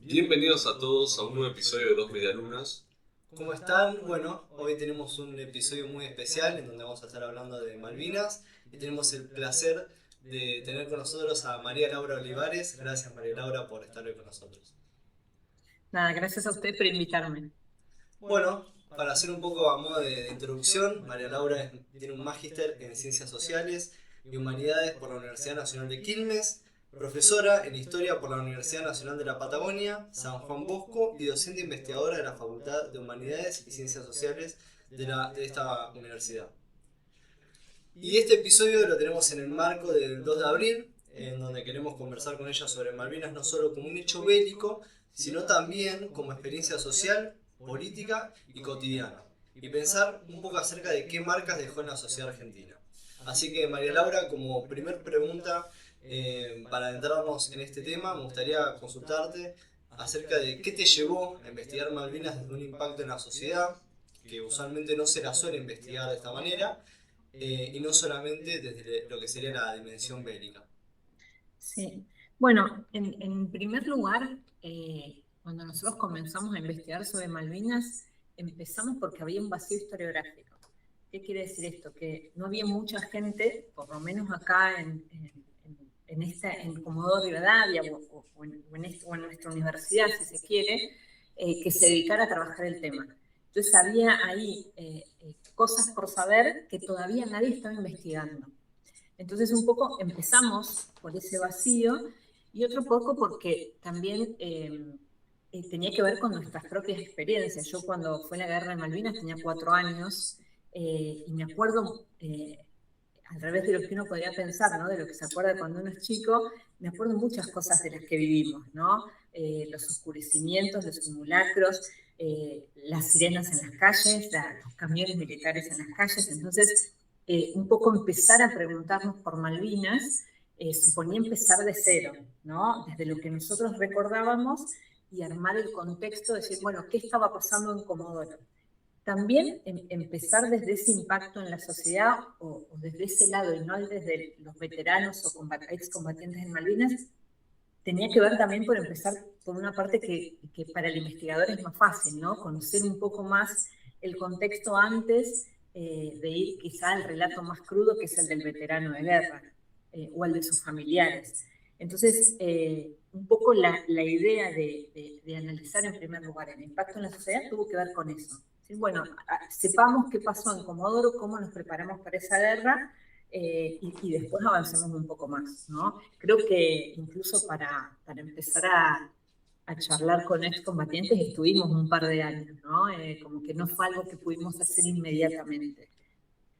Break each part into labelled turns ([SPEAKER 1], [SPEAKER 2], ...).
[SPEAKER 1] Bienvenidos a todos a un nuevo episodio de Dos Medialunas.
[SPEAKER 2] ¿Cómo están? Bueno, hoy tenemos un episodio muy especial en donde vamos a estar hablando de Malvinas y tenemos el placer de tener con nosotros a María Laura Olivares. Gracias, María Laura, por estar hoy con nosotros.
[SPEAKER 3] Nada, gracias a usted por invitarme.
[SPEAKER 2] Bueno, para hacer un poco a modo de introducción, María Laura tiene un magíster en Ciencias Sociales y Humanidades por la Universidad Nacional de Quilmes, profesora en Historia por la Universidad Nacional de la Patagonia, San Juan Bosco y docente investigadora de la Facultad de Humanidades y Ciencias Sociales de esta universidad. Y este episodio lo tenemos en el marco del 2 de abril, en donde queremos conversar con ella sobre Malvinas no solo como un hecho bélico, sino también como experiencia social, política y cotidiana. Y pensar un poco acerca de qué marcas dejó en la sociedad argentina. Así que María Laura, como primer pregunta, para adentrarnos en este tema, me gustaría consultarte acerca de qué te llevó a investigar Malvinas desde un impacto en la sociedad, que usualmente no se la suele investigar de esta manera, y no solamente desde lo que sería la dimensión bélica.
[SPEAKER 3] Sí. Bueno, en primer lugar, cuando nosotros comenzamos a investigar sobre Malvinas, empezamos porque había un vacío historiográfico. ¿Qué quiere decir esto? Que no había mucha gente, por lo menos acá en Comodoro Rivadavia o en nuestra universidad, si se quiere, que se dedicara a trabajar el tema. Entonces había ahí cosas por saber que todavía nadie estaba investigando. Entonces un poco empezamos por ese vacío y otro poco porque también tenía que ver con nuestras propias experiencias. Yo cuando fue la guerra de Malvinas tenía 4 años y me acuerdo, al revés de lo que uno podría pensar, ¿no? De lo que se acuerda cuando uno es chico, me acuerdo muchas cosas de las que vivimos, ¿no? Los oscurecimientos, los simulacros, las sirenas en las calles, los camiones militares en las calles. Entonces, un poco empezar a preguntarnos por Malvinas suponía empezar de cero, ¿no? Desde lo que nosotros recordábamos y armar el contexto, decir, bueno, ¿qué estaba pasando en Comodoro? También empezar desde ese impacto en la sociedad o desde ese lado y no desde los veteranos o excombatientes en Malvinas, tenía que ver también por empezar por una parte que para el investigador es más fácil, ¿no? Conocer un poco más el contexto antes de ir quizá al relato más crudo, que es el del veterano de guerra o el de sus familiares. Entonces, un poco la idea de analizar en primer lugar el impacto en la sociedad tuvo que ver con eso. ¿Sí? Bueno, sepamos qué pasó en Comodoro, cómo nos preparamos para esa guerra, y después avancemos un poco más, ¿no? Creo que incluso para empezar a charlar con excombatientes estuvimos un par de años, ¿no? Como que no fue algo que pudimos hacer inmediatamente.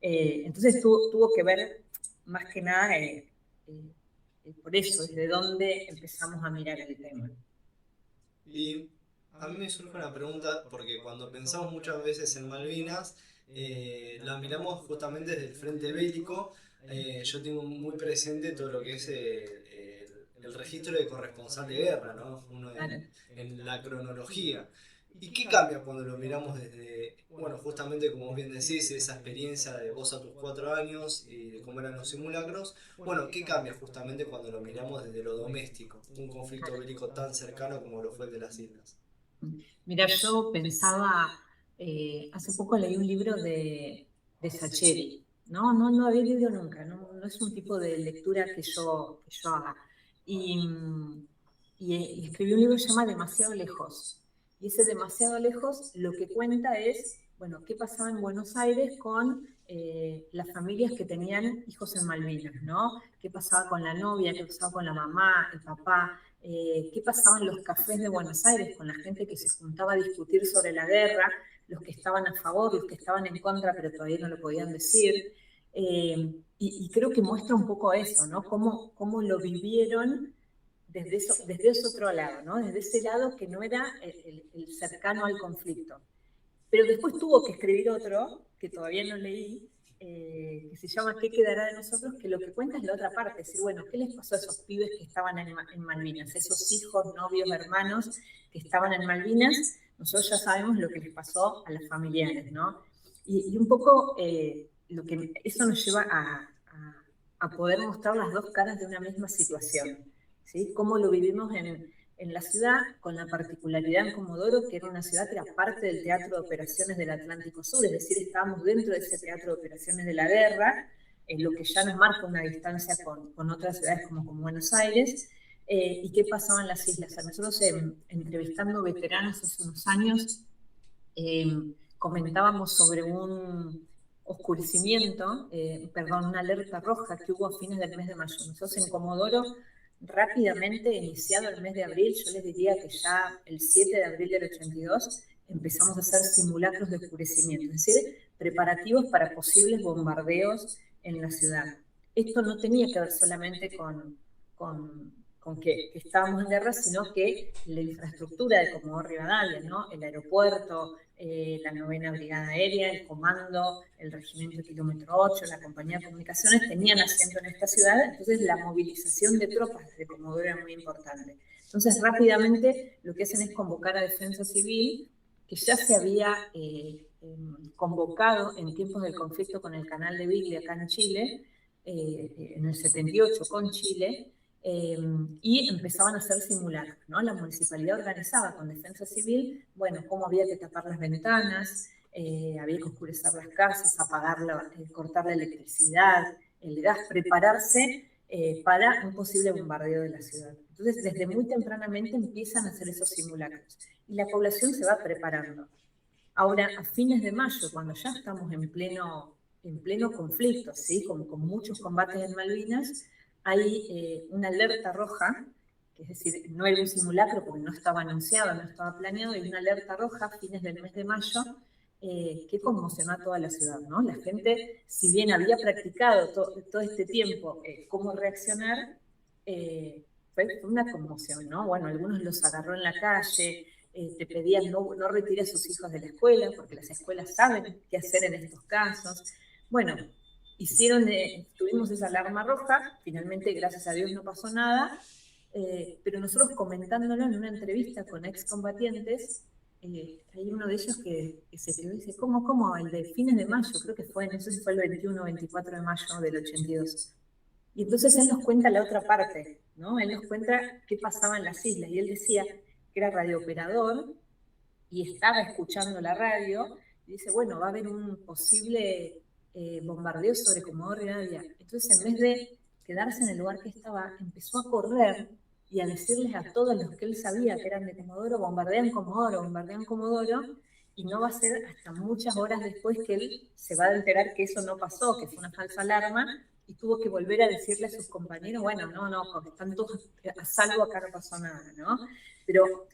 [SPEAKER 3] Entonces tuvo que ver más que nada por eso, desde dónde empezamos a mirar el tema.
[SPEAKER 2] Y a mí me surge una pregunta, porque cuando pensamos muchas veces en Malvinas, la miramos justamente desde el frente bélico. Yo tengo muy presente todo lo que es el registro de corresponsal de guerra, ¿no? Uno
[SPEAKER 3] Claro.
[SPEAKER 2] en la cronología. ¿Y qué cambia cuando lo miramos desde, bueno, justamente como vos bien decís, esa experiencia de vos a tus 4 años y de cómo eran los simulacros? Bueno, ¿qué cambia justamente cuando lo miramos desde lo doméstico? Un conflicto bélico tan cercano como lo fue el de las islas.
[SPEAKER 3] Mira, yo pensaba, hace poco leí un libro de Sacheri. No había leído nunca, no es un tipo de lectura que yo haga. Y, y escribí un libro que se llama Demasiado Lejos. Y ese Demasiado Lejos lo que cuenta es, bueno, qué pasaba en Buenos Aires con las familias que tenían hijos en Malvinas, ¿no? Qué pasaba con la novia, qué pasaba con la mamá, el papá, qué pasaba en los cafés de Buenos Aires con la gente que se juntaba a discutir sobre la guerra, los que estaban a favor, los que estaban en contra, pero todavía no lo podían decir. Y creo que muestra un poco eso, ¿no? Cómo lo vivieron desde ese otro lado, ¿no? Desde ese lado que no era el cercano al conflicto. Pero después tuvo que escribir otro, que todavía no leí, que se llama ¿Qué quedará de nosotros? Que lo que cuenta es la otra parte, es decir, bueno, ¿qué les pasó a esos pibes que estaban en Malvinas? Esos hijos, novios, hermanos que estaban en Malvinas, nosotros ya sabemos lo que les pasó a las familiares, ¿no? Y un poco lo que eso nos lleva a poder mostrar las dos caras de una misma situación, ¿sí? Cómo lo vivimos en la ciudad, con la particularidad en Comodoro, que era una ciudad que era parte del Teatro de Operaciones del Atlántico Sur, es decir, estábamos dentro de ese Teatro de Operaciones de la Guerra, lo que ya nos marca una distancia con otras ciudades como Buenos Aires. ¿Y qué pasaba en las islas? O sea, nosotros entrevistando veteranos hace unos años, comentábamos sobre un oscurecimiento, una alerta roja que hubo a fines del mes de mayo. Nosotros en Comodoro, rápidamente, iniciado el mes de abril, yo les diría que ya el 7 de abril del 82, empezamos a hacer simulacros de oscurecimiento, es decir, preparativos para posibles bombardeos en la ciudad. Esto no tenía que ver solamente con que estábamos en guerra, sino que la infraestructura de Comodoro Rivadavia, ¿no? El aeropuerto, la 9ª Brigada Aérea, el Comando, el Regimiento Kilómetro 8, la Compañía de Comunicaciones tenían asiento en esta ciudad, entonces la movilización de tropas desde Comodoro era muy importante. Entonces rápidamente lo que hacen es convocar a Defensa Civil, que ya se había convocado en tiempos del conflicto con el Canal de Beagle acá en Chile, en el 78 con Chile, y empezaban a hacer simulacros, ¿no? La municipalidad organizaba con Defensa Civil, bueno, cómo había que tapar las ventanas, había que oscurecer las casas, cortar la electricidad, el gas, prepararse para un posible bombardeo de la ciudad. Entonces, desde muy tempranamente empiezan a hacer esos simulacros y la población se va preparando. Ahora, a fines de mayo, cuando ya estamos en pleno conflicto, ¿sí? con muchos combates en Malvinas, hay una alerta roja, que es decir, no era un simulacro porque no estaba anunciado, no estaba planeado, hay una alerta roja a fines del mes de mayo que conmocionó a toda la ciudad, ¿no? La gente, si bien había practicado todo este tiempo cómo reaccionar, fue una conmoción, ¿no? Bueno, algunos los agarró en la calle, te pedían no retire a sus hijos de la escuela, porque las escuelas saben qué hacer en estos casos. Bueno, tuvimos esa alarma roja, finalmente, gracias a Dios, no pasó nada, pero nosotros comentándolo en una entrevista con excombatientes, hay uno de ellos que se quedó y dice, ¿cómo? El de fines de mayo, creo que fue, no sé si fue el 21 o 24 de mayo del 82. Y entonces él nos cuenta la otra parte, ¿no? Él nos cuenta qué pasaba en las islas, y él decía que era radiooperador y estaba escuchando la radio, y dice, bueno, va a haber un posible bombardeo sobre Comodoro Rivadavia. Entonces, en vez de quedarse en el lugar que estaba, empezó a correr y a decirles a todos los que él sabía que eran de Comodoro, bombardean Comodoro, y no va a ser hasta muchas horas después que él se va a enterar que eso no pasó, que fue una falsa alarma, y tuvo que volver a decirle a sus compañeros, bueno, no, porque están todos a salvo, acá no pasó nada, ¿no? Pero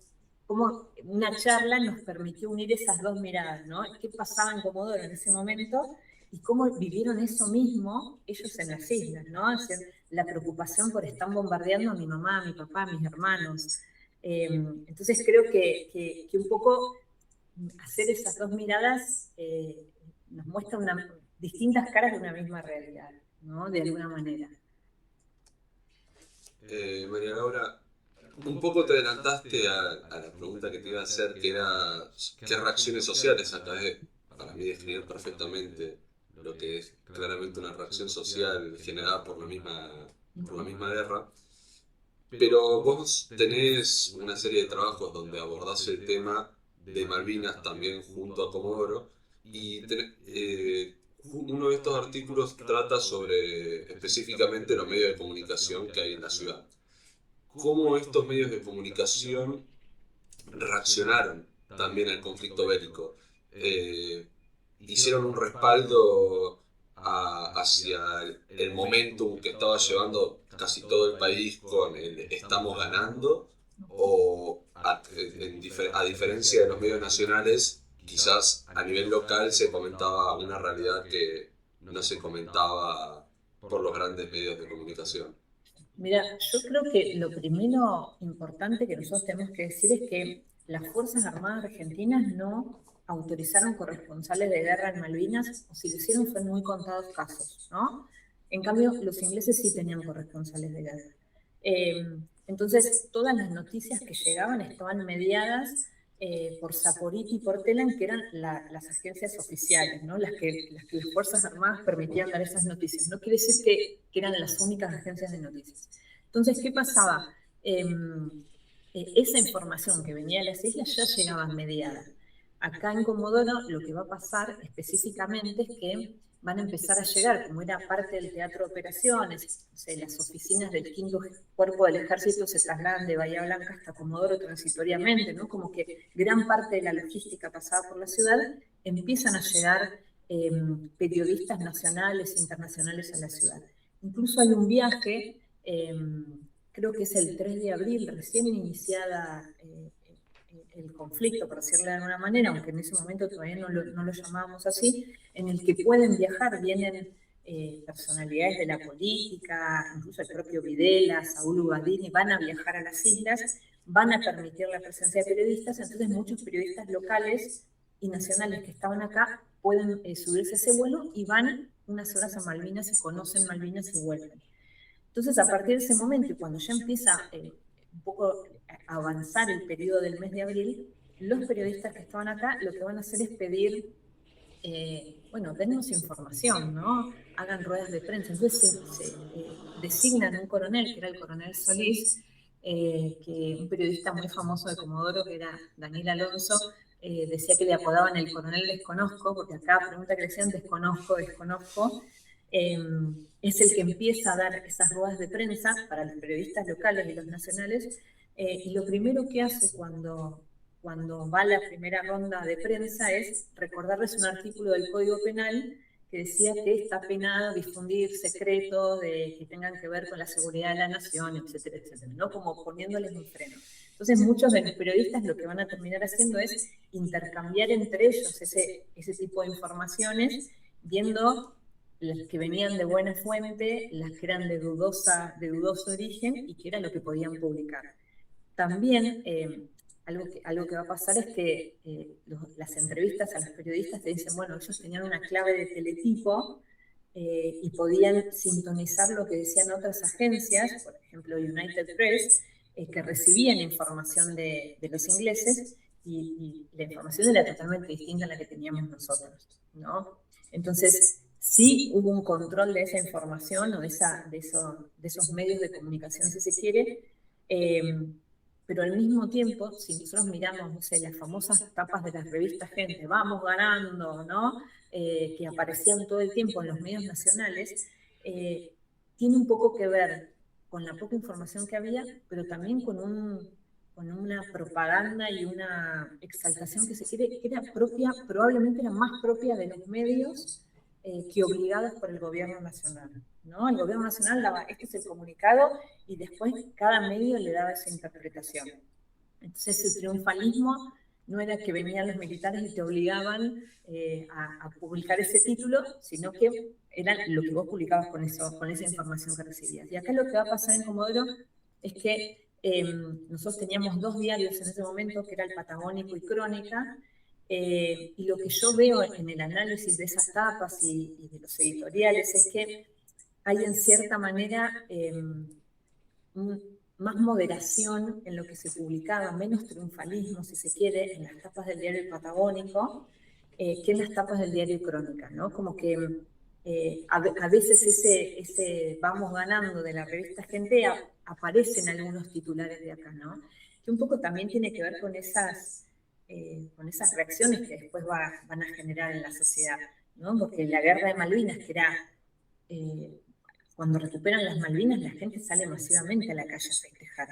[SPEAKER 3] como una charla nos permitió unir esas dos miradas, ¿no? ¿Qué pasaba en Comodoro en ese momento y cómo vivieron eso mismo ellos en las islas, ¿no? Es decir, la preocupación por estar bombardeando a mi mamá, a mi papá, a mis hermanos. Entonces creo que un poco hacer esas dos miradas nos muestra distintas caras de una misma realidad, ¿no? De alguna manera.
[SPEAKER 1] María Laura, un poco te adelantaste a la pregunta que te iba a hacer, que era qué reacciones sociales acabas de, para mí, definir perfectamente lo que es claramente una reacción social generada por la misma guerra. Pero vos tenés una serie de trabajos donde abordás el tema de Malvinas también junto a Comodoro, y uno de estos artículos trata sobre específicamente los medios de comunicación que hay en la ciudad. ¿Cómo estos medios de comunicación reaccionaron también al conflicto bélico? Hicieron un respaldo hacia el momentum que estaba llevando casi todo el país con el estamos ganando, o a diferencia de los medios nacionales, quizás a nivel local se comentaba una realidad que no se comentaba por los grandes medios de comunicación.
[SPEAKER 3] Mira, yo creo que lo primero importante que nosotros tenemos que decir es que las Fuerzas Armadas Argentinas no autorizaron corresponsales de guerra en Malvinas, o si lo hicieron fue en muy contados casos, ¿no? En cambio, los ingleses sí tenían corresponsales de guerra. Entonces, todas las noticias que llegaban estaban mediadas por Saporiti y por Telam, que eran las agencias oficiales, ¿no? las que las Fuerzas Armadas permitían dar esas noticias. No quiere decir que eran las únicas agencias de noticias. Entonces, ¿qué pasaba? esa información que venía de las islas ya llegaba mediada. Acá en Comodoro lo que va a pasar específicamente es que van a empezar a llegar, como era parte del teatro de operaciones, o sea, las oficinas del quinto cuerpo del ejército se trasladan de Bahía Blanca hasta Comodoro transitoriamente, ¿no? Como que gran parte de la logística pasaba por la ciudad, empiezan a llegar periodistas nacionales e internacionales a la ciudad. Incluso hay un viaje, creo que es el 3 de abril, recién iniciada el conflicto, por decirlo de alguna manera, aunque en ese momento todavía no lo llamábamos así, en el que pueden viajar, vienen personalidades de la política, incluso el propio Videla, Saúl Ubaldini, van a viajar a las islas, van a permitir la presencia de periodistas, entonces muchos periodistas locales y nacionales que estaban acá pueden subirse a ese vuelo y van unas horas a Malvinas y conocen Malvinas y vuelven. Entonces, a partir de ese momento, y cuando ya empieza un poco a avanzar el periodo del mes de abril, los periodistas que estaban acá lo que van a hacer es pedir, bueno, denos información, ¿no? Hagan ruedas de prensa. Entonces se designan un coronel, que era el coronel Solís, que un periodista muy famoso de Comodoro, que era Daniel Alonso, decía que le apodaban el coronel desconozco, porque acá pregunta que le decían desconozco, es el que empieza a dar esas ruedas de prensa para los periodistas locales y los nacionales, y lo primero que hace cuando va a la primera ronda de prensa es recordarles un artículo del Código Penal que decía que está penado difundir secretos que tengan que ver con la seguridad de la nación, etcétera, etcétera, ¿no? Como poniéndoles un freno. Entonces muchos de los periodistas lo que van a terminar haciendo es intercambiar entre ellos ese tipo de informaciones, viendo las que venían de buena fuente, las que eran de dudoso origen y que era lo que podían publicar. También algo que va a pasar es que las entrevistas a los periodistas te dicen, bueno, ellos tenían una clave de teletipo y podían sintonizar lo que decían otras agencias, por ejemplo United Press, que recibían información de los ingleses y la información era totalmente distinta a la que teníamos nosotros, ¿no? Entonces, sí hubo un control de esa información o de esos medios de comunicación, si se quiere, pero al mismo tiempo, si nosotros miramos, no sé, las famosas tapas de las revistas Gente, vamos ganando, ¿no? Que aparecían todo el tiempo en los medios nacionales, tiene un poco que ver con la poca información que había, pero también con una propaganda y una exaltación que se quiere, que era propia, probablemente era más propia de los medios que obligados por el gobierno nacional, ¿no? El gobierno nacional daba, este es el comunicado, y después cada medio le daba esa interpretación. Entonces ese triunfalismo no era que venían los militares y te obligaban a publicar ese título, sino que era lo que vos publicabas con esa información que recibías. Y acá lo que va a pasar en Comodoro es que nosotros teníamos 2 diarios en ese momento, que era el Patagónico y Crónica, y lo que yo veo en el análisis de esas tapas y de los editoriales es que hay en cierta manera más moderación en lo que se publicaba, menos triunfalismo, si se quiere, en las tapas del diario Patagónico que en las tapas del diario Crónica, ¿no? Como que a veces ese vamos ganando de la revista Gente aparece en algunos titulares de acá, ¿no? Que un poco también tiene que ver con esas reacciones que después van a generar en la sociedad, ¿no? Porque la guerra de Malvinas, que era, cuando recuperan las Malvinas, la gente sale masivamente a la calle a festejar.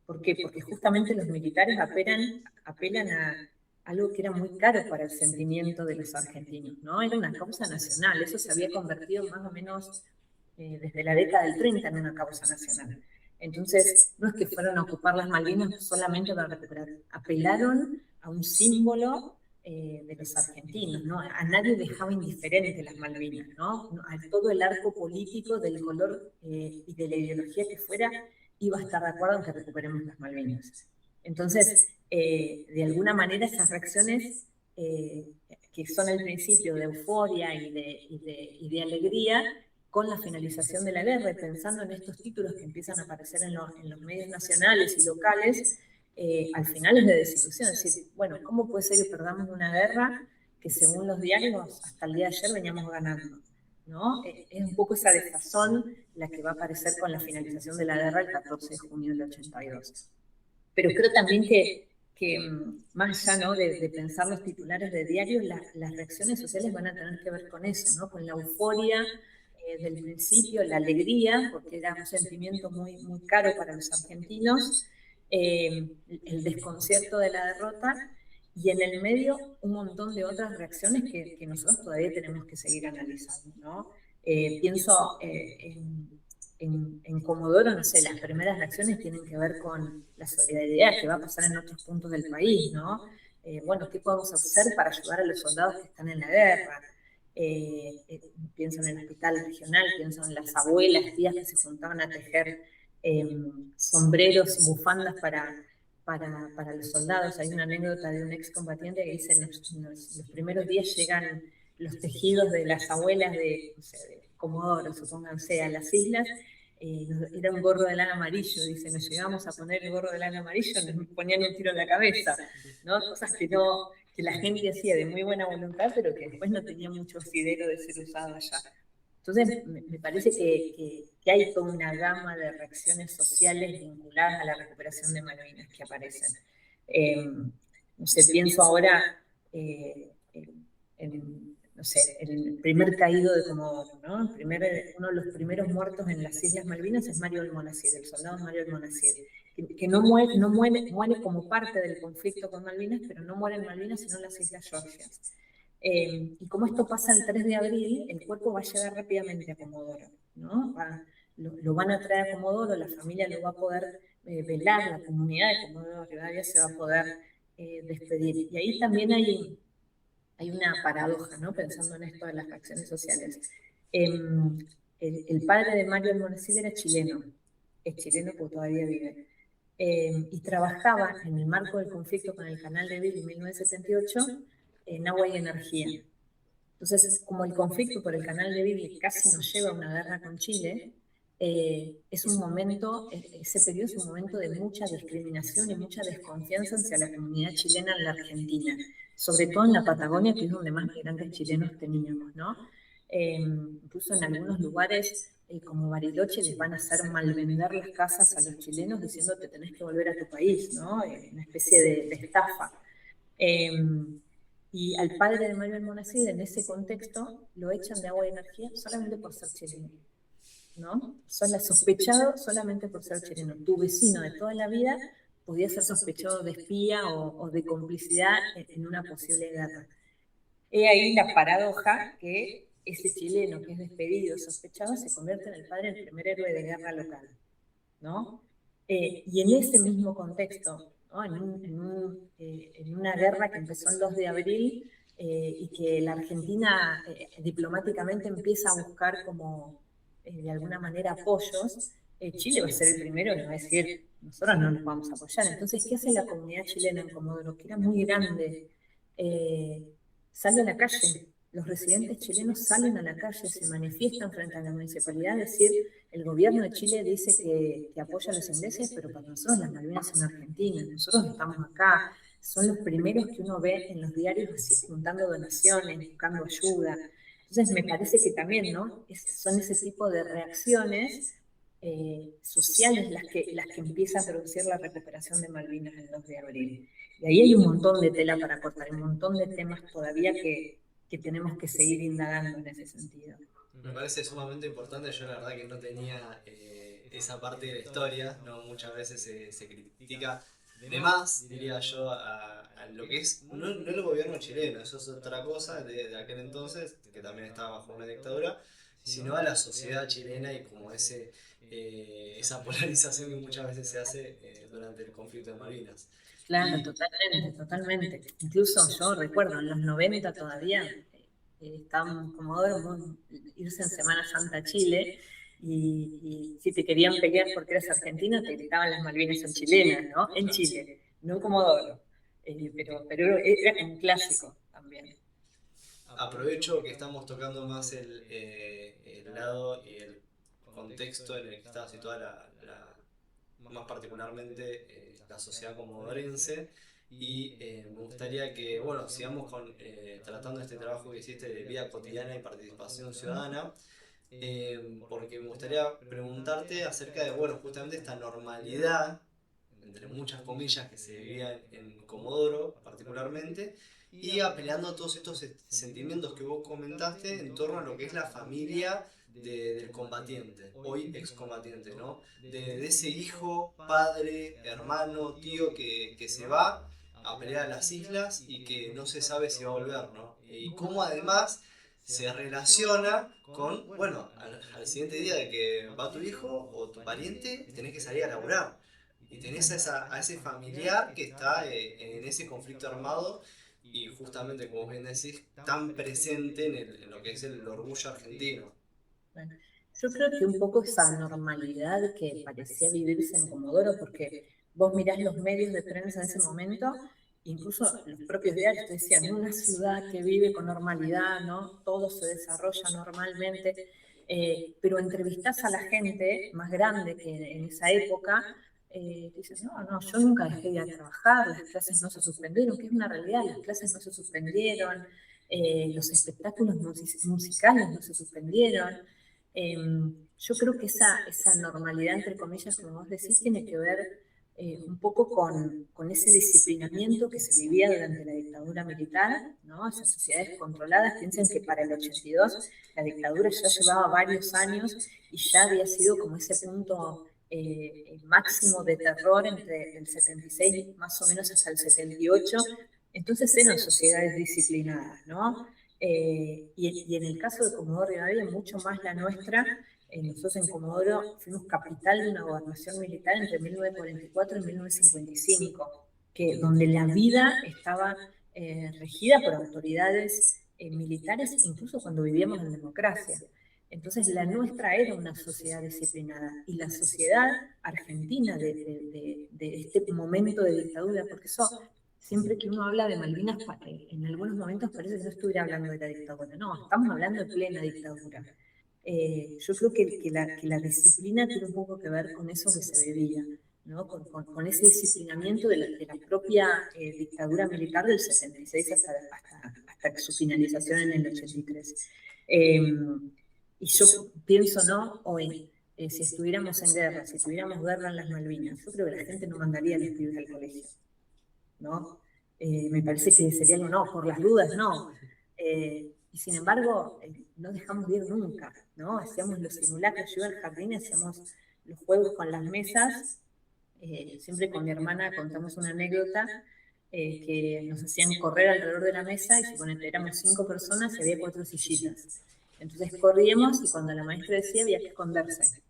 [SPEAKER 3] ¿Por qué? Porque justamente los militares apelan a algo que era muy caro para el sentimiento de los argentinos, ¿no? Era una causa nacional, eso se había convertido más o menos desde la década del 30 en una causa nacional. Entonces, no es que fueron a ocupar las Malvinas solamente para recuperar, apelaron a un símbolo de los argentinos, ¿no? A nadie dejaba indiferente las Malvinas, ¿no? A todo el arco político del color y de la ideología que fuera iba a estar de acuerdo en que recuperemos las Malvinas. Entonces, de alguna manera esas reacciones que son al principio de euforia y de alegría, con la finalización de la guerra y pensando en estos títulos que empiezan a aparecer en los medios nacionales y locales, al final es de desilusión. Es decir, bueno, ¿cómo puede ser que perdamos una guerra que según los diarios hasta el día de ayer veníamos ganando? ¿No? Es un poco esa desazón la que va a aparecer con la finalización de la guerra el 14 de junio del 82. Pero creo también que más allá, ¿no?, de pensar los titulares de diario, las reacciones sociales van a tener que ver con eso, ¿no? Con la euforia del principio, la alegría, porque era un sentimiento muy, muy caro para los argentinos, el desconcierto de la derrota, y en el medio un montón de otras reacciones que nosotros todavía tenemos que seguir analizando, ¿no? Pienso en Comodoro, no sé, las primeras reacciones tienen que ver con la solidaridad que va a pasar en otros puntos del país, ¿no? Bueno, ¿qué podemos hacer para ayudar a los soldados que están en la guerra? Pienso en el hospital regional, pienso en las abuelas, tías que se juntaban a tejer sombreros, bufandas para los soldados. Hay una anécdota de un excombatiente que dice: los primeros días llegan los tejidos de las abuelas de, no sé, de Comodoro, supónganse, a las islas. Era un gorro de lana amarillo, dice, nos llegábamos a poner el gorro de lana amarillo, nos ponían un tiro en la cabeza, ¿no? Cosas que la gente hacía de muy buena voluntad, pero que después no tenía mucho asidero de ser usado allá. Entonces, me parece que hay toda una gama de reacciones sociales vinculadas a la recuperación de Malvinas que aparecen. No sé, pienso ahora no sé, el primer caído de Comodoro, ¿no? Uno de los primeros muertos en las Islas Malvinas es Mario Almonacid, el soldado Mario Almonacid, que muere como parte del conflicto con Malvinas, pero no muere en Malvinas, sino en las Islas Georgias. Y como esto pasa el 3 de abril, el cuerpo va a llegar rápidamente a Comodoro, ¿no? Lo van a traer a Comodoro, la familia lo va a poder velar, la comunidad de Comodoro Rivadavia se va a poder despedir. Y ahí también hay una paradoja, ¿no? Pensando en esto de las facciones sociales. El padre de Mario Almonacid era chileno, es chileno porque todavía vive, y trabajaba en el marco del conflicto con el Canal de Beagle en 1978 en Agua y Energía. Entonces, como el conflicto por el Canal de Beagle casi nos lleva a una guerra con Chile, es un momento, ese periodo es un momento de mucha discriminación y mucha desconfianza hacia la comunidad chilena en la Argentina, sobre todo en la Patagonia, que es donde más migrantes chilenos teníamos, ¿no? Incluso en algunos lugares, como Bariloche, les van a hacer malvender las casas a los chilenos diciendo que tenés que volver a tu país, ¿no? Una especie de estafa. Y al padre de Mario Almonacid, en ese contexto, lo echan de Agua y Energía solamente por ser chileno, ¿no? Sospechado solamente por ser chileno. Tu vecino de toda la vida podía ser sospechado de espía o de complicidad en una posible guerra. He ahí la paradoja que ese chileno que es despedido, sospechado, se convierte en el padre del primer héroe de guerra local, ¿no? Y en ese mismo contexto, ¿no? En una guerra que empezó el 2 de abril y que la Argentina diplomáticamente empieza a buscar como de alguna manera apoyos, Chile va a ser el primero y va a decir, nosotros no nos vamos a apoyar. Entonces, ¿qué hace la comunidad chilena en Comodoro? Que era muy grande. Sale a la calle. Los residentes chilenos salen a la calle, se manifiestan frente a la municipalidad, es decir, el gobierno de Chile dice que apoya a los ingleses, pero para nosotros las Malvinas son argentinas, nosotros estamos acá, son los primeros que uno ve en los diarios así, juntando donaciones, buscando ayuda. Entonces me parece que también, ¿no? Son ese tipo de reacciones sociales las que empieza a producir la recuperación de Malvinas el 2 de abril. Y ahí hay un montón de tela para cortar, un montón de temas todavía que tenemos que seguir indagando en ese sentido.
[SPEAKER 2] Me parece sumamente importante, yo la verdad que no tenía esa parte de la historia, ¿no? Muchas veces se critica de más, diría yo, a lo que es, no el gobierno chileno, eso es otra cosa de aquel entonces, que también estaba bajo una dictadura, sino a la sociedad chilena y como esa polarización que muchas veces se hace durante el conflicto de Malvinas.
[SPEAKER 3] Claro, totalmente, totalmente. Incluso yo recuerdo, en los 90 todavía estábamos en Comodoro, irse en Semana Santa a Chile, y si te querían pelear porque eras argentino, te gritaban las Malvinas son chilenas, ¿no? En Chile, no en Comodoro. Pero era como un clásico también.
[SPEAKER 2] Aprovecho que estamos tocando más el lado y el contexto en el que está situada más particularmente la sociedad comodorense y me gustaría que, bueno, sigamos tratando este trabajo que hiciste de vida cotidiana y participación ciudadana, porque me gustaría preguntarte acerca de, bueno, justamente esta normalidad entre muchas comillas, que se vivía en Comodoro particularmente, y apelando todos estos sentimientos que vos comentaste en torno a lo que es la familia del combatiente, hoy excombatiente, ¿no? De ese hijo, padre, hermano, tío que se va a pelear a las islas y que no se sabe si va a volver, ¿no? Y cómo además se relaciona con, bueno, al siguiente día de que va tu hijo o tu pariente, tenés que salir a laburar. Y tenés a ese familiar que está en ese conflicto armado y justamente, como bien decís, tan presente en lo que es el orgullo argentino.
[SPEAKER 3] Bueno, yo creo que un poco esa normalidad que parecía vivirse en Comodoro, porque vos mirás los medios de prensa en ese momento, incluso los propios diarios te decían, una ciudad que vive con normalidad, ¿no? Todo se desarrolla normalmente, pero entrevistás a la gente más grande que en esa época, dices, no, yo nunca dejé de ir a trabajar, las clases no se suspendieron, que es una realidad, las clases no se suspendieron, los espectáculos musicales no se suspendieron. Yo creo que esa normalidad, entre comillas, como vos decís, tiene que ver un poco con ese disciplinamiento que se vivía durante la dictadura militar, ¿no? Esas sociedades controladas. Piensen que para el 82 la dictadura ya llevaba varios años y ya había sido como ese punto máximo de terror entre el 76 más o menos hasta el 78. Entonces eran sociedades disciplinadas, ¿no? Y en el caso de Comodoro Rivadavia, mucho más la nuestra. Nosotros en Comodoro fuimos capital de una gobernación militar entre 1944 y 1955, donde la vida estaba regida por autoridades militares, incluso cuando vivíamos en democracia. Entonces la nuestra era una sociedad disciplinada y la sociedad argentina de este momento de dictadura, porque eso siempre que uno habla de Malvinas, en algunos momentos parece que no estuviera hablando de la dictadura. No, estamos hablando de plena dictadura. Yo creo que la disciplina tiene un poco que ver con eso que se vivía, ¿no? Con ese disciplinamiento de la propia dictadura militar del 76 hasta su finalización en el 83. Y yo pienso, ¿no? Hoy, si estuviéramos en guerra, si tuviéramos guerra en las Malvinas, yo creo que la gente no mandaría a los pibes al colegio, ¿no? Me parece que sería algo, no, por las dudas, no. Y sin embargo, no dejamos de ir nunca, ¿no? Hacíamos los simulacros, yo iba al jardín y hacíamos los juegos con las mesas. Siempre con mi hermana contamos una anécdota que nos hacían correr alrededor de la mesa y suponete, éramos 5 personas y había 4 sillitas. Entonces corríamos y cuando la maestra decía había que esconderse.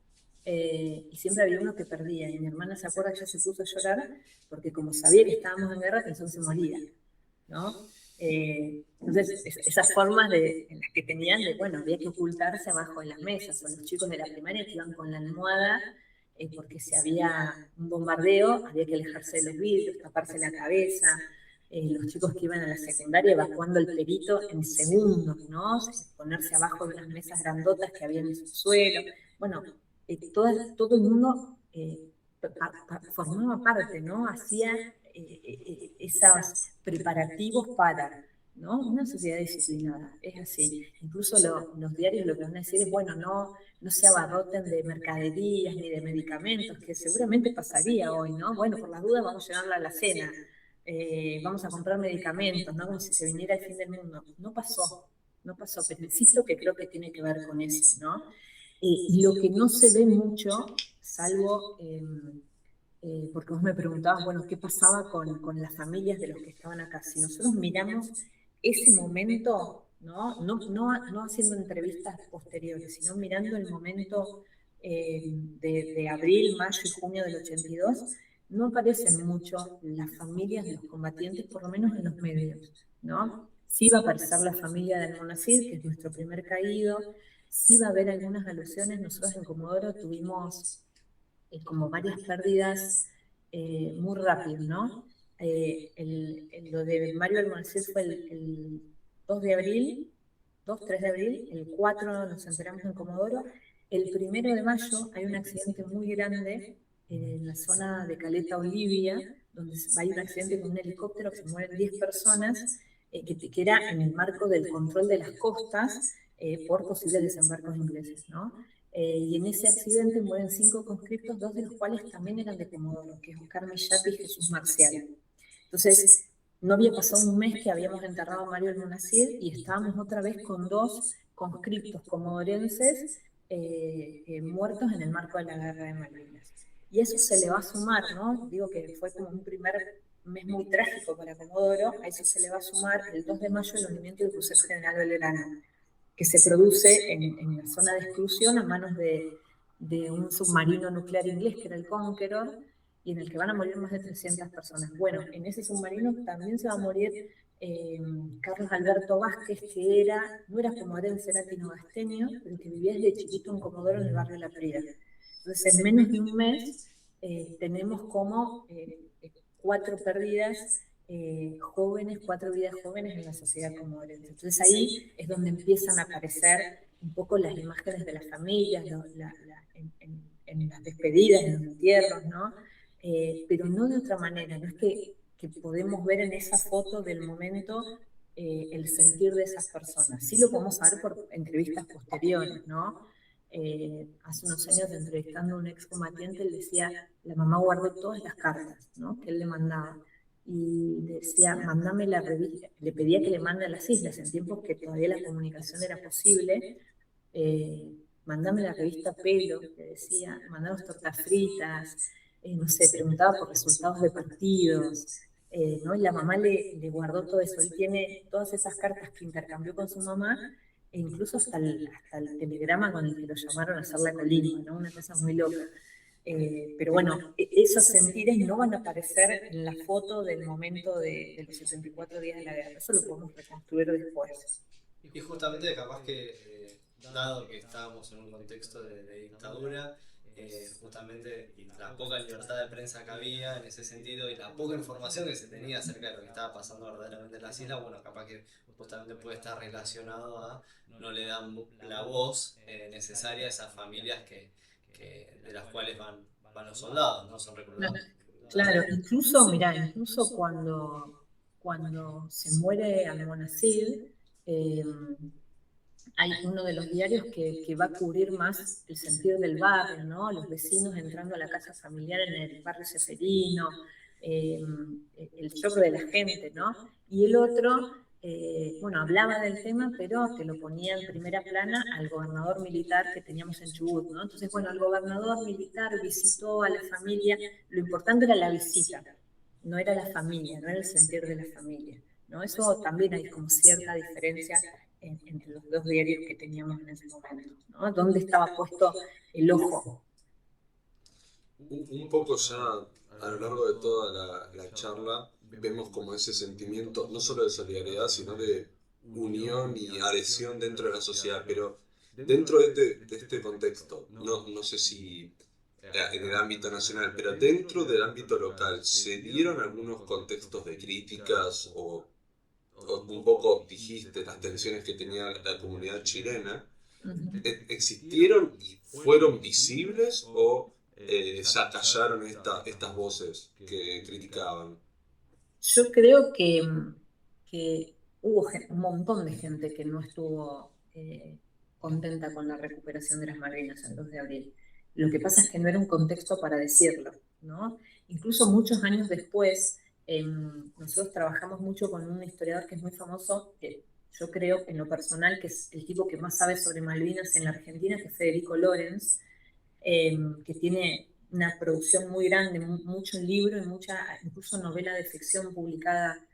[SPEAKER 3] Y siempre había uno que perdía. Y mi hermana se acuerda que ya se puso a llorar porque como sabía que estábamos en guerra, pensó que se moría, ¿no? Entonces, esas formas en las que tenían de, bueno, había que ocultarse abajo de las mesas, o los chicos de la primaria que iban con la almohada, porque si había un bombardeo, había que alejarse de los vidrios, taparse la cabeza, los chicos que iban a la secundaria evacuando el perito en segundos, ¿no? Ponerse abajo de unas mesas grandotas que había en el subsuelo. Bueno, todo el mundo formaba parte, ¿no? Hacía esos preparativos para, ¿no? Una sociedad disciplinada, es así. Incluso los diarios lo que van a decir es, bueno, no se abarroten de mercaderías ni de medicamentos, que seguramente pasaría hoy, ¿no? Bueno, por las dudas vamos a llevarla a la cena, vamos a comprar medicamentos, ¿no? Como si se viniera el fin del mundo. No pasó, pero insisto que creo que tiene que ver con eso, ¿no? Y lo que no se ve mucho, salvo... porque vos me preguntabas, bueno, ¿qué pasaba con las familias de los que estaban acá? Si nosotros miramos ese momento, no haciendo entrevistas posteriores, sino mirando el momento de abril, mayo y junio del 82, no aparecen mucho las familias de los combatientes, por lo menos en los medios, ¿no? Sí va a aparecer la familia de Almonacid, que es nuestro primer caído, sí va a haber algunas alusiones. Nosotros en Comodoro tuvimos como varias pérdidas muy rápido, ¿no? Lo de Mario Almonacid fue el 2 de abril, 3 de abril, el 4 nos enteramos en Comodoro, el 1 de mayo hay un accidente muy grande en la zona de Caleta Olivia, donde hay un accidente con un helicóptero que se mueren 10 personas, que era en el marco del control de las costas por posibles desembarcos ingleses, ¿no? y en ese accidente mueren 5 conscriptos, 2 de los cuales también eran de Comodoro, que es Oscar Millán y Jesús Marcial. Entonces, no había pasado un mes que habíamos enterrado a Mario Almonacid y estábamos otra vez con 2 conscriptos comodorenses muertos en el marco de la Guerra de Malvinas. Y eso se le va a sumar, ¿no? Digo que fue como un primer mes muy trágico para Comodoro, a eso se le va a sumar el 2 de mayo el hundimiento del crucero General Belgrano, que se produce en la zona de exclusión a manos de un submarino nuclear inglés que era el Conqueror, y en el que van a morir más de 300 personas. Bueno, en ese submarino también se va a morir Carlos Alberto Vázquez, que no era comodorense, era tinogasteño, pero que vivía desde chiquito en Comodoro en el barrio La Prida. Entonces, en menos de un mes tenemos como 4 pérdidas jóvenes, 4 vidas jóvenes en la sociedad comodorense. Entonces ahí es donde empiezan a aparecer un poco las imágenes de las familias, en las despedidas, en los entierros, ¿no? Pero no de otra manera, no es que podemos ver en esa foto del momento el sentir de esas personas. Sí lo podemos saber por entrevistas posteriores, ¿no? Hace unos años entrevistando a un excombatiente, él decía, la mamá guardó todas las cartas, ¿no?, que él le mandaba. Y decía, mandame la revista, le pedía que le mande a las islas, en tiempos que todavía la comunicación era posible, mandame la revista Pelo, le decía, mandame tortas fritas, no sé, preguntaba por resultados de partidos, ¿no? Y la mamá le guardó todo eso, él tiene todas esas cartas que intercambió con su mamá, e incluso hasta el telegrama con el que lo llamaron a hacer la colima, ¿no? Una cosa muy loca. Pero bueno, esos sentires no van a aparecer en la foto del momento de los 74 días de la guerra, eso lo podemos reconstruir después.
[SPEAKER 2] Y justamente capaz que, dado que estábamos en un contexto de dictadura, justamente la poca libertad de prensa que había en ese sentido y la poca información que se tenía acerca de lo que estaba pasando verdaderamente en las islas, bueno, capaz que justamente puede estar relacionado a no le dan la voz necesaria a esas familias de las cuales van los soldados, ¿no? Son reclutados.
[SPEAKER 3] Claro, incluso, mirá, incluso cuando se muere Almonacid, hay uno de los diarios que va a cubrir más el sentir del barrio, ¿no? Los vecinos entrando a la casa familiar en el barrio Ceferino, el shock de la gente, ¿no? Y el otro, bueno, hablaba del tema, pero que lo ponía en primera plana al gobernador militar que teníamos en Chubut, ¿no? Entonces, bueno, el gobernador militar visitó a la familia, lo importante era la visita, no era la familia, no era el sentir de la familia, ¿no? Eso también hay como cierta diferencia entre los 2 diarios que teníamos en ese momento, ¿no? ¿Dónde estaba puesto el ojo?
[SPEAKER 1] Un poco ya a lo largo de toda la charla vemos como ese sentimiento no solo de solidaridad, sino de unión y adhesión dentro de la sociedad, pero dentro de este contexto, no sé si en el ámbito nacional, pero dentro del ámbito local, ¿se dieron algunos contextos de críticas o un poco dijiste las tensiones que tenía la comunidad chilena? ¿Existieron y fueron visibles o se acallaron estas voces que criticaban?
[SPEAKER 3] Yo creo que hubo un montón de gente que no estuvo contenta con la recuperación de las Malvinas el 2 de abril. Lo que pasa es que no era un contexto para decirlo, ¿no? Incluso muchos años después, nosotros trabajamos mucho con un historiador que es muy famoso, que yo creo en lo personal que es el tipo que más sabe sobre Malvinas en la Argentina, que es Federico Lorenz, que tiene una producción muy grande, mucho libro y mucha incluso novela de ficción publicada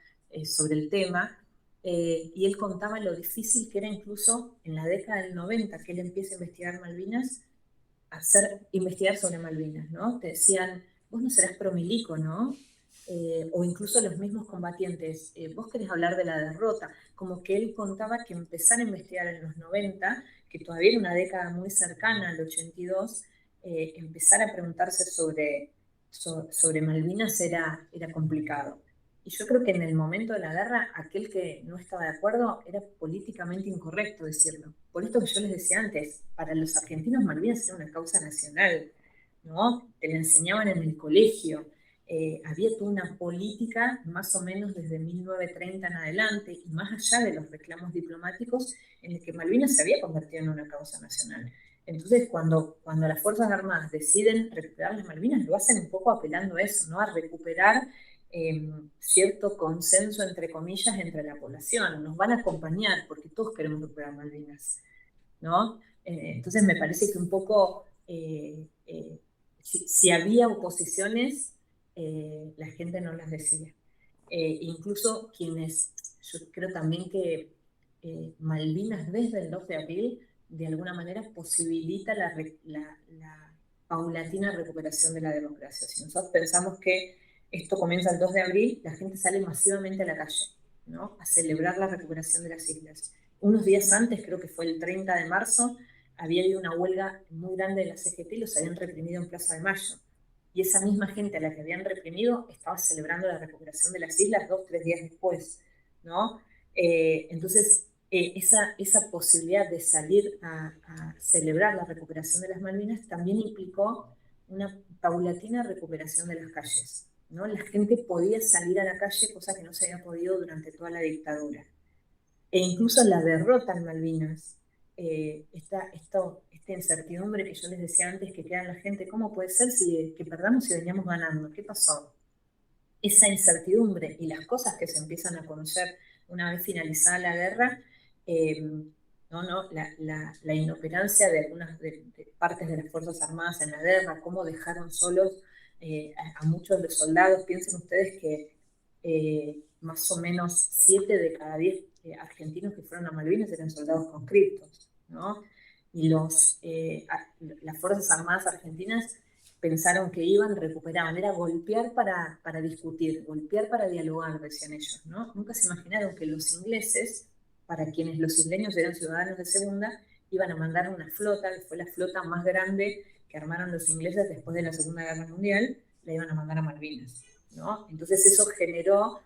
[SPEAKER 3] sobre el tema. Y él contaba lo difícil que era incluso en la década del 90, que él empieza a investigar Malvinas, investigar sobre Malvinas, ¿no? Te decían, vos no serás promilico, ¿no? O incluso los mismos combatientes, vos querés hablar de la derrota, como que él contaba que empezar a investigar en los 90, que todavía era una década muy cercana al 82, empezar a preguntarse sobre Malvinas era complicado. Y yo creo que en el momento de la guerra, aquel que no estaba de acuerdo era políticamente incorrecto decirlo. Por esto que yo les decía antes, para los argentinos Malvinas era una causa nacional, ¿no? Te la enseñaban en el colegio. Había toda una política, más o menos desde 1930 en adelante, y más allá de los reclamos diplomáticos, en el que Malvinas se había convertido en una causa nacional. Entonces, cuando las Fuerzas Armadas deciden recuperar las Malvinas, lo hacen un poco apelando a eso, ¿no? A recuperar cierto consenso, entre comillas, entre la población. Nos van a acompañar porque todos queremos recuperar Malvinas, ¿no? Entonces, me parece que un poco, si había oposiciones, la gente no las decía. Incluso quienes, yo creo también que Malvinas desde el 2 de abril de alguna manera posibilita la paulatina recuperación de la democracia. Si nosotros pensamos que esto comienza el 2 de abril, la gente sale masivamente a la calle, ¿no? A celebrar la recuperación de las islas. Unos días antes, creo que fue el 30 de marzo, había habido una huelga muy grande de la CGT y los habían reprimido en Plaza de Mayo. Y esa misma gente a la que habían reprimido estaba celebrando la recuperación de las islas 2 o 3 días después, ¿no? Entonces, esa posibilidad de salir a celebrar la recuperación de las Malvinas también implicó una paulatina recuperación de las calles, ¿no? La gente podía salir a la calle, cosa que no se había podido durante toda la dictadura. E incluso la derrota en Malvinas, esta incertidumbre que yo les decía antes que queda en la gente, ¿cómo puede ser que perdamos si veníamos ganando? ¿Qué pasó? Esa incertidumbre y las cosas que se empiezan a conocer una vez finalizada la guerra, la inoperancia de algunas de partes de las Fuerzas Armadas en la guerra, cómo dejaron solos a muchos de los soldados. Piensen ustedes que más o menos 7 de cada 10 argentinos que fueron a Malvinas eran soldados conscriptos, ¿no? Y las Fuerzas Armadas argentinas pensaron que iban, recuperaban, era golpear para discutir, golpear para dialogar, decían ellos, ¿no? Nunca se imaginaron que los ingleses, para quienes los isleños eran ciudadanos de segunda, iban a mandar una flota, que fue la flota más grande que armaron los ingleses después de la Segunda Guerra Mundial, la iban a mandar a Malvinas, ¿no? Entonces eso generó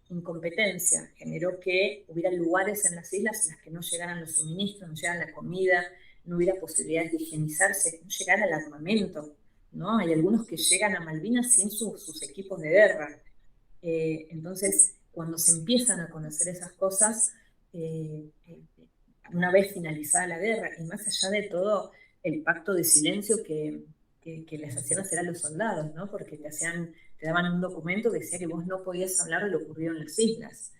[SPEAKER 3] incompetencia, generó que hubiera lugares en las islas en las que no llegaran los suministros, no llegaran la comida, no hubiera posibilidades de higienizarse, no llegara el armamento, ¿no? Hay algunos que llegan a Malvinas sin sus equipos de guerra. Entonces, cuando se empiezan a conocer esas cosas, una vez finalizada la guerra, y más allá de todo el pacto de silencio que les hacían hacer a los soldados, ¿no? Porque te daban un documento que decía que vos no podías hablar de lo ocurrido en las islas.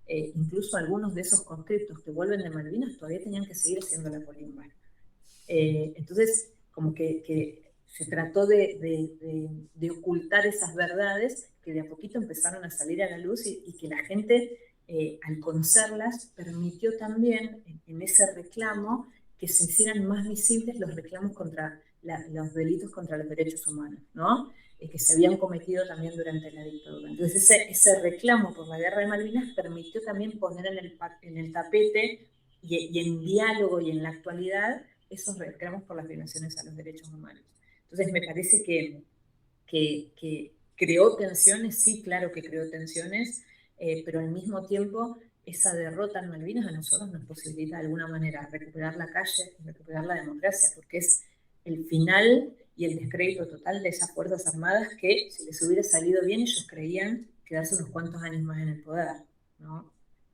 [SPEAKER 3] Incluso algunos de esos conscriptos que vuelven de Malvinas todavía tenían que seguir haciendo la colimba. Entonces, como que se trató de ocultar esas verdades que de a poquito empezaron a salir a la luz y que la gente, al conocerlas, permitió también en ese reclamo que se hicieran más visibles los reclamos contra los delitos contra los derechos humanos, ¿no? Que se habían cometido también durante la dictadura. Entonces ese reclamo por la guerra de Malvinas permitió también poner en el tapete y en diálogo y en la actualidad esos reclamos por las violaciones a los derechos humanos. Entonces me parece que creó tensiones, sí, claro que creó tensiones, pero al mismo tiempo esa derrota en Malvinas a nosotros nos posibilita de alguna manera recuperar la calle, recuperar la democracia, porque es el final y el descrédito total de esas Fuerzas Armadas que, si les hubiera salido bien, ellos creían quedarse unos cuantos años más en el poder, ¿no?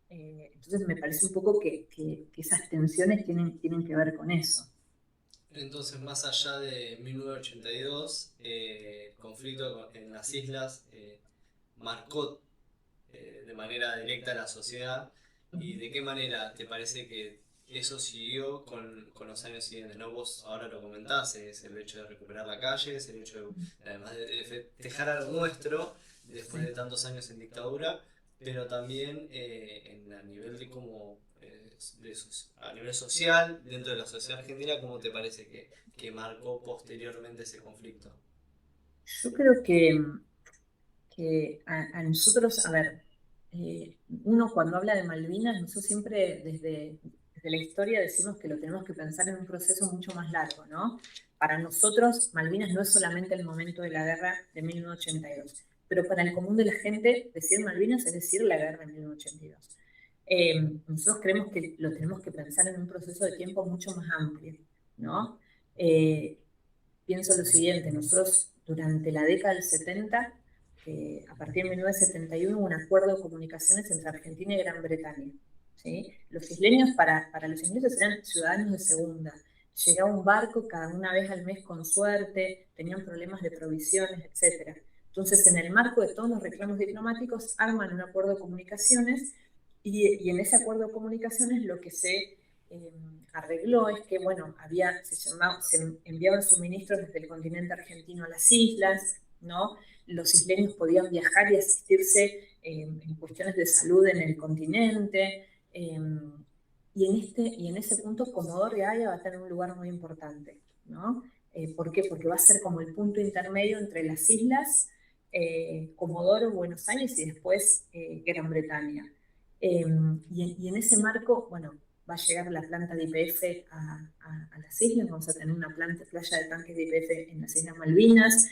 [SPEAKER 3] Entonces me parece un poco que esas tensiones tienen que ver con eso.
[SPEAKER 2] Entonces, más allá de 1982, el conflicto en las islas marcó de manera directa a la sociedad. ¿Y de qué manera te parece que eso siguió con los años siguientes? ¿No? Vos ahora lo comentás, es el hecho de recuperar la calle, es el hecho además de festejar a lo nuestro después de tantos años en dictadura, pero también a nivel de cómo a nivel social, dentro de la sociedad argentina, ¿cómo te parece que marcó posteriormente ese conflicto?
[SPEAKER 3] Yo creo que a nosotros, a ver, uno cuando habla de Malvinas, nosotros siempre desde la historia decimos que lo tenemos que pensar en un proceso mucho más largo, ¿no? Para nosotros, Malvinas no es solamente el momento de la guerra de 1982, pero para el común de la gente, decir Malvinas es decir la guerra de 1982. Nosotros creemos que lo tenemos que pensar en un proceso de tiempo mucho más amplio, ¿no? Pienso lo siguiente, nosotros durante la década del 70, a partir de 1971, hubo un acuerdo de comunicaciones entre Argentina y Gran Bretaña, ¿sí? Los isleños para los ingleses eran ciudadanos de segunda, llegaba un barco cada una vez al mes con suerte, tenían problemas de provisiones, etc. Entonces, en el marco de todos los reclamos diplomáticos, arman un acuerdo de comunicaciones y en ese acuerdo de comunicaciones lo que se arregló es que, bueno, se enviaban suministros desde el continente argentino a las islas, ¿no? Los isleños podían viajar y asistirse en cuestiones de salud en el continente, y en ese punto Comodoro Rivadavia va a tener un lugar muy importante, ¿no? ¿Por qué? Porque va a ser como el punto intermedio entre las islas, Comodoro, Buenos Aires y después Gran Bretaña. Y en ese marco, bueno, va a llegar la planta de YPF a las islas, vamos a tener una playa de tanques de YPF en las Islas Malvinas,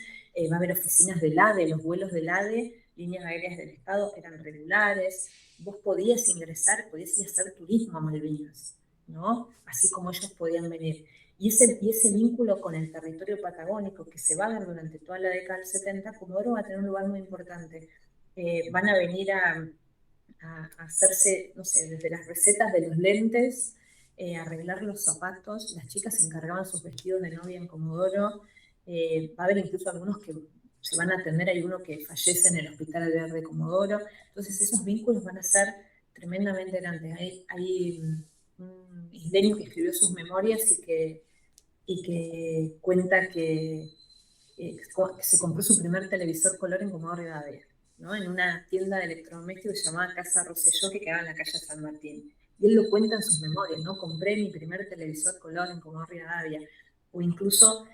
[SPEAKER 3] va a haber oficinas del ADE, los vuelos del ADE, líneas aéreas del Estado eran regulares, vos podías ingresar, podías ir a hacer turismo a Malvinas, ¿no? Así como ellos podían venir. Y ese vínculo con el territorio patagónico que se va a dar durante toda la década del 70, Comodoro va a tener un lugar muy importante. Van a venir a hacerse, no sé, desde las recetas de los lentes, arreglar los zapatos, las chicas se encargaban sus vestidos de novia en Comodoro, va a haber incluso algunos que se van a atender, hay uno que fallece en el Hospital Alvear de Comodoro, entonces esos vínculos van a ser tremendamente grandes. Hay un isleño que escribió sus memorias y que cuenta que se compró su primer televisor color en Comodoro Rivadavia, ¿no? En una tienda de electrodomésticos llamada Casa Rosselló, que quedaba en la calle San Martín. Y él lo cuenta en sus memorias, ¿no? Compré mi primer televisor color en Comodoro Rivadavia. O incluso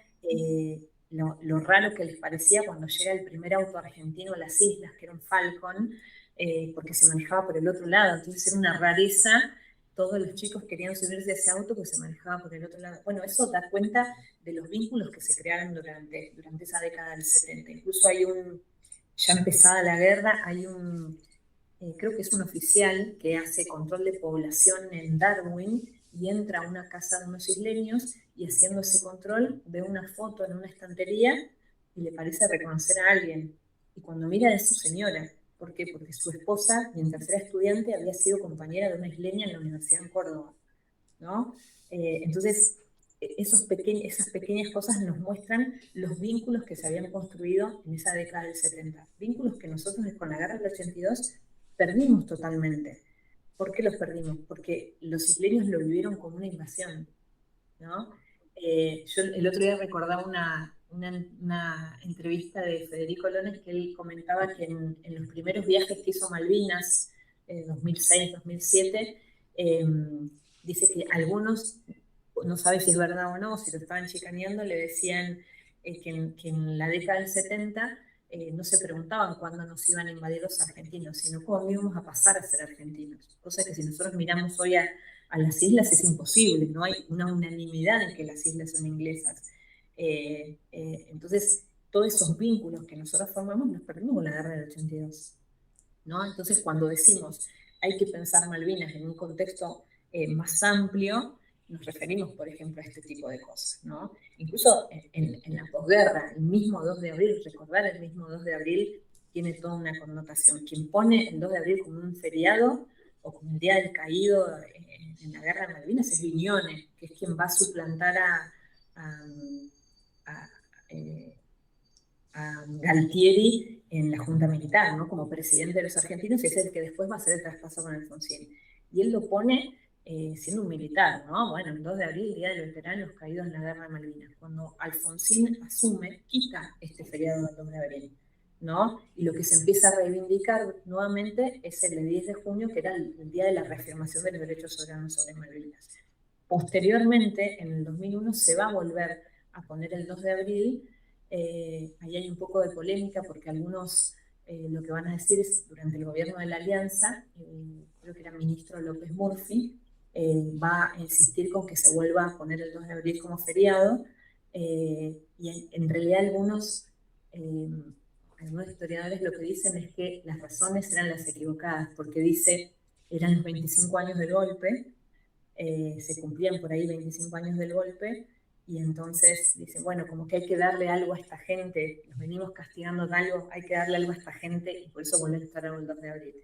[SPEAKER 3] lo raro que les parecía cuando llega el primer auto argentino a las islas, que era un Falcon, porque se manejaba por el otro lado. Entonces era una rareza. Todos los chicos querían subirse a ese auto que se manejaba por el otro lado. Bueno, eso da cuenta de los vínculos que se crearon durante esa década del 70. Incluso ya empezada la guerra, creo que es un oficial que hace control de población en Darwin y entra a una casa de unos isleños y haciendo ese control ve una foto en una estantería y le parece reconocer a alguien. Y cuando mira es su señora. ¿Por qué? Porque su esposa, mientras era estudiante, había sido compañera de una isleña en la Universidad en Córdoba, ¿no? Entonces, esas pequeñas cosas nos muestran los vínculos que se habían construido en esa década del 70. Vínculos que nosotros con la guerra del 82 perdimos totalmente. ¿Por qué los perdimos? Porque los isleños lo vivieron como una invasión, ¿no? Yo el otro día recordaba una entrevista de Federico Lones que él comentaba que en los primeros viajes que hizo Malvinas, 2006-2007, dice que algunos, no sabe si es verdad o no, si lo estaban chicaneando, le decían que en la década del 70 no se preguntaban cuándo nos iban a invadir los argentinos, sino cómo íbamos a pasar a ser argentinos. Cosa que si nosotros miramos hoy a las islas es imposible, no hay una unanimidad en que las islas son inglesas. Entonces, todos esos vínculos que nosotros formamos los perdimos con la guerra del 82, ¿no? Entonces, cuando decimos hay que pensar Malvinas en un contexto más amplio, nos referimos, por ejemplo, a este tipo de cosas, ¿no? Incluso en la posguerra, el mismo 2 de abril, recordar el mismo 2 de abril tiene toda una connotación. Quien pone el 2 de abril como un feriado o como el Día del Caído en la Guerra de Malvinas es Viñones, que es quien va a suplantar a Galtieri en la Junta Militar, ¿no? Como presidente de los argentinos, y es el que después va a hacer el traspaso con Alfonsín. Y él lo pone siendo un militar, ¿no? Bueno, el 2 de abril, Día de los Veteranos Caídos en la Guerra de Malvinas. Cuando Alfonsín asume, quita este feriado del 2 de abril, ¿no? Y lo que se empieza a reivindicar nuevamente es el 10 de junio, que era el día de la reafirmación de los derechos soberanos sobre Malvinas. Posteriormente, en el 2001, se va a volver a poner el 2 de abril. Ahí hay un poco de polémica porque algunos lo que van a decir es, durante el gobierno de la Alianza, creo que era ministro López Murphy, va a insistir con que se vuelva a poner el 2 de abril como feriado, y en realidad algunos historiadores lo que dicen es que las razones eran las equivocadas, porque dice, eran los 25 años del golpe, se cumplían por ahí 25 años del golpe, y entonces dice, bueno, como que hay que darle algo a esta gente, los venimos castigando de algo, hay que darle algo a esta gente, y por eso volver a estar el 2 de abril.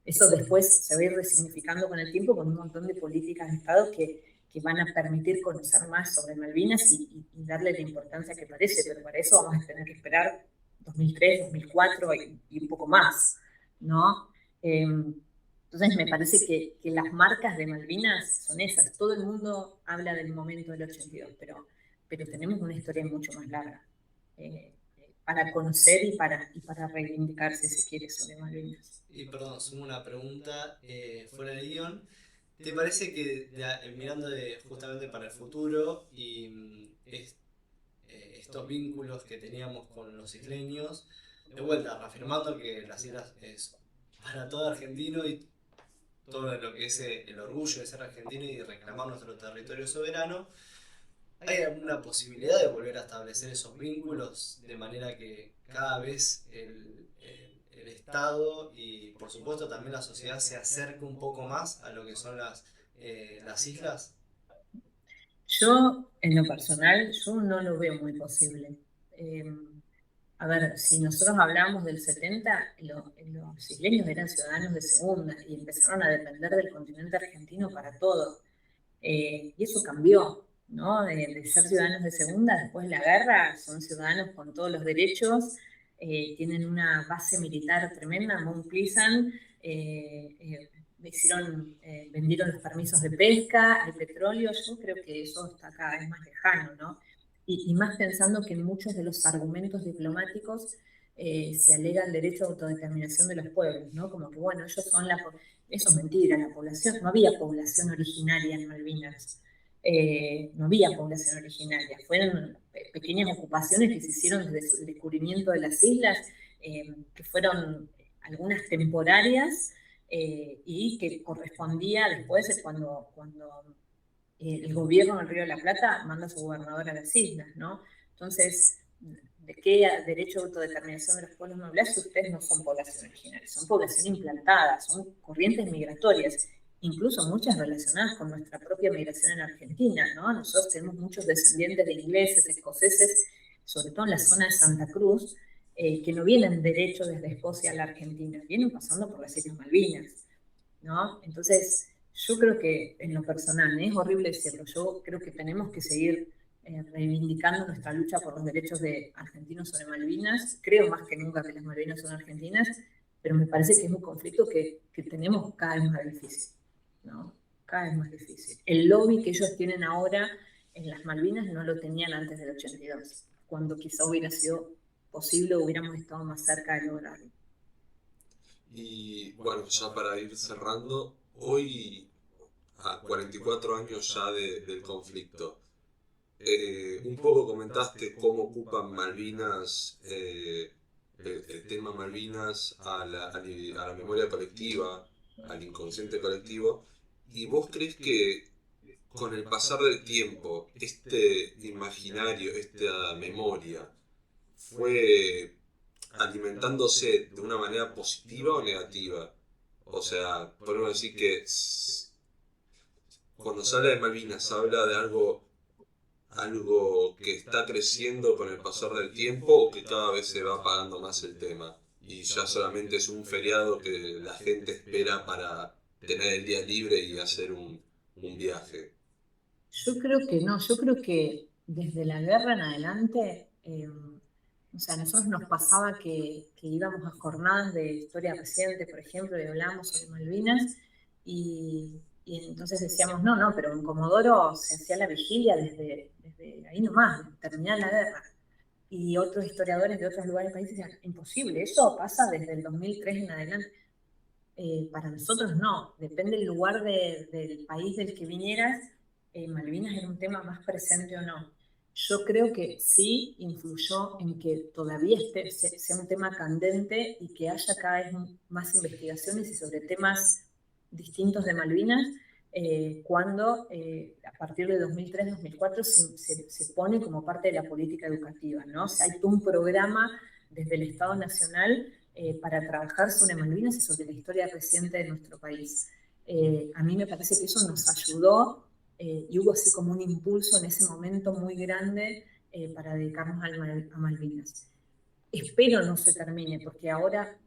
[SPEAKER 3] Eso después se va a ir resignificando con el tiempo con un montón de políticas de Estado que que van a permitir conocer más sobre Malvinas y darle la importancia que merece, pero para eso vamos a tener que esperar 2003, 2004 y un poco más, ¿no? Entonces me parece que las marcas de Malvinas son esas. Todo el mundo habla del momento del 82, pero tenemos una historia mucho más larga para conocer y para reivindicarse, si se quiere, sobre Malvinas.
[SPEAKER 2] Y perdón, sumo una pregunta fuera de guión. ¿Te parece que mirando justamente para el futuro y estos vínculos que teníamos con los isleños, de vuelta, reafirmando que las islas es para todo argentino y todo lo que es el orgullo de ser argentino y de reclamar nuestro territorio soberano, ¿hay alguna posibilidad de volver a establecer esos vínculos de manera que cada vez el Estado y por supuesto también la sociedad se acerque un poco más a lo que son las islas?
[SPEAKER 3] Yo, en lo personal, yo no lo veo muy posible. A ver, si nosotros hablamos del 70, los isleños eran ciudadanos de segunda y empezaron a depender del continente argentino para todo. Y eso cambió, ¿no? De ser ciudadanos de segunda, después de la guerra, son ciudadanos con todos los derechos, tienen una base militar tremenda, Mount Pleasant, vendieron los permisos de pesca, el petróleo, yo creo que eso está cada vez más lejano, ¿no? Y más pensando que en muchos de los argumentos diplomáticos se alega el derecho a autodeterminación de los pueblos, ¿no? Como que, bueno, ellos son eso es mentira, la población, no había población originaria en Malvinas, no había población originaria, fueron pequeñas ocupaciones que se hicieron desde el descubrimiento de las islas, que fueron algunas temporarias y que correspondía después cuando el gobierno del Río de la Plata manda a su gobernador a las islas, ¿no? Entonces, ¿de qué derecho a autodeterminación de los pueblos me hablas si ustedes no son población originaria? Son población implantada, son corrientes migratorias, incluso muchas relacionadas con nuestra propia migración en Argentina, ¿no? Nosotros tenemos muchos descendientes de ingleses, escoceses, sobre todo en la zona de Santa Cruz, que no vienen derecho desde Escocia a la Argentina, vienen pasando por las Islas Malvinas, ¿no? Entonces, yo creo que en lo personal, es horrible decirlo, yo creo que tenemos que seguir reivindicando nuestra lucha por los derechos de argentinos sobre Malvinas. Creo más que nunca que las Malvinas son argentinas, pero me parece que es un conflicto que tenemos cada vez más difícil, ¿no? Cada vez más difícil. El lobby que ellos tienen ahora en las Malvinas no lo tenían antes del 82, cuando quizá hubiera sido posible o hubiéramos estado más cerca de lograrlo.
[SPEAKER 1] Y bueno, ya para ir cerrando, hoy, a 44 años ya del conflicto, un poco comentaste cómo ocupan Malvinas, el tema Malvinas a la memoria colectiva, al inconsciente colectivo, y vos crees que con el pasar del tiempo, este imaginario, esta memoria, fue alimentándose de una manera positiva o negativa? O sea, podemos decir que cuando se habla de Malvinas, se habla de algo que está creciendo con el pasar del tiempo o que cada vez se va apagando más el tema y ya solamente es un feriado que la gente espera para tener el día libre y hacer un viaje.
[SPEAKER 3] Yo creo que no, yo creo que desde la guerra en adelante, o sea, a nosotros nos pasaba que íbamos a jornadas de historia reciente, por ejemplo, y hablábamos sobre Malvinas, y entonces decíamos, no, pero en Comodoro se hacía la vigilia desde ahí nomás, terminada la guerra. Y otros historiadores de otros lugares del país decían, imposible, eso pasa desde el 2003 en adelante. Para nosotros no, depende del lugar del país del que vinieras, Malvinas era un tema más presente o no. Yo creo que sí influyó en que todavía sea un tema candente y que haya cada vez más investigaciones y sobre temas distintos de Malvinas, cuando a partir de 2003-2004 se pone como parte de la política educativa, ¿no? O sea, hay todo un programa desde el Estado Nacional para trabajar sobre Malvinas y sobre la historia reciente de nuestro país. A mí me parece que eso nos ayudó y hubo así como un impulso en ese momento muy grande para dedicarnos a Malvinas. Espero no se termine, porque ahora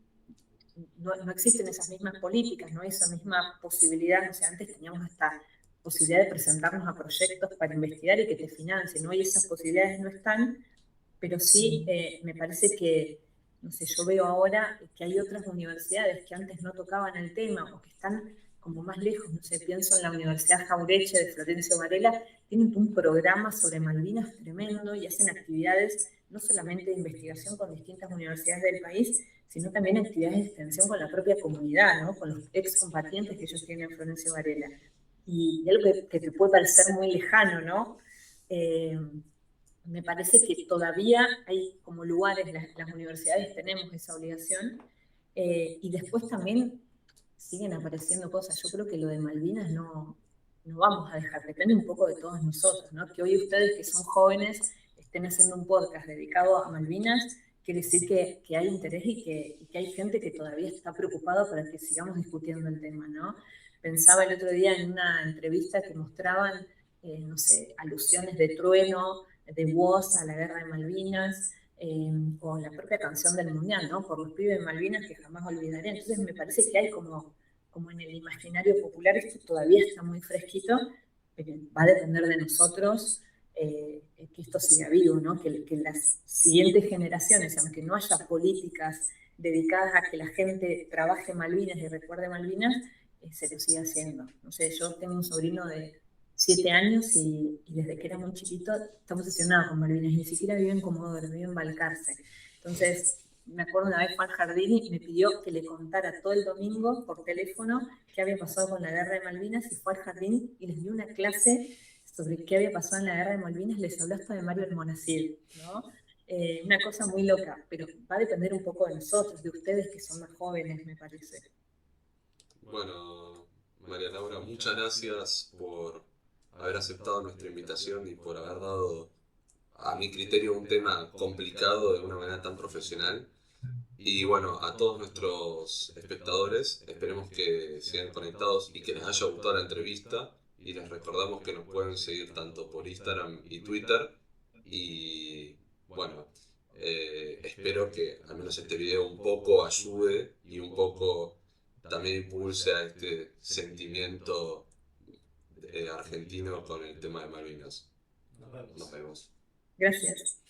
[SPEAKER 3] no existen esas mismas políticas, no hay esa misma posibilidad. O sea, antes teníamos hasta posibilidad de presentarnos a proyectos para investigar y que te financien. Hoy esas posibilidades no están, pero sí me parece que, no sé, yo veo ahora que hay otras universidades que antes no tocaban el tema o que están como más lejos, no sé, pienso en la Universidad Jaureche de Florencio Varela, tienen un programa sobre Malvinas tremendo y hacen actividades no solamente de investigación con distintas universidades del país, sino también actividades de extensión con la propia comunidad, ¿no? Con los excombatientes que ellos tienen en Florencio Varela. Y algo que te puede parecer muy lejano, ¿no? Me parece que todavía hay como lugares, las universidades tenemos esa obligación, y después también siguen apareciendo cosas. Yo creo que lo de Malvinas no vamos a dejar, depende un poco de todos nosotros, ¿no? Que hoy ustedes que son jóvenes estén haciendo un podcast dedicado a Malvinas, quiere decir que hay interés y que hay gente que todavía está preocupada para que sigamos discutiendo el tema, ¿no? Pensaba el otro día en una entrevista que mostraban, no sé, alusiones de Trueno, de Woz a la guerra de Malvinas, o la propia canción del Mundial, ¿no? Por los pibes de Malvinas que jamás olvidaré. Entonces me parece que hay como en el imaginario popular, esto todavía está muy fresquito, pero va a depender de nosotros que esto siga vivo, ¿no? Que las siguientes generaciones, aunque no haya políticas dedicadas a que la gente trabaje Malvinas y recuerde Malvinas, se lo siga haciendo. No sé, yo tengo un sobrino de 7 años y desde que era muy chiquito está obsesionado con Malvinas, ni siquiera vive en Comodoro, vive en Balcarce. Entonces, me acuerdo una vez fue al jardín y me pidió que le contara todo el domingo por teléfono qué había pasado con la guerra de Malvinas y fue al jardín y les dio una clase sobre qué había pasado en la guerra de Malvinas, les habló hasta de Mario Almonacid, ¿no? Una cosa muy loca, pero va a depender un poco de nosotros, de ustedes que son más jóvenes, me parece.
[SPEAKER 1] Bueno, María Laura, muchas gracias por haber aceptado nuestra invitación y por haber dado, a mi criterio, un tema complicado de una manera tan profesional. Y bueno, a todos nuestros espectadores, esperemos que sigan conectados y que les haya gustado la entrevista. Y les recordamos que nos pueden seguir tanto por Instagram y Twitter. Y bueno, espero que al menos este video un poco ayude y un poco también impulse a este sentimiento argentino con el tema de Malvinas.
[SPEAKER 2] Nos vemos.
[SPEAKER 1] Nos vemos.
[SPEAKER 3] Gracias.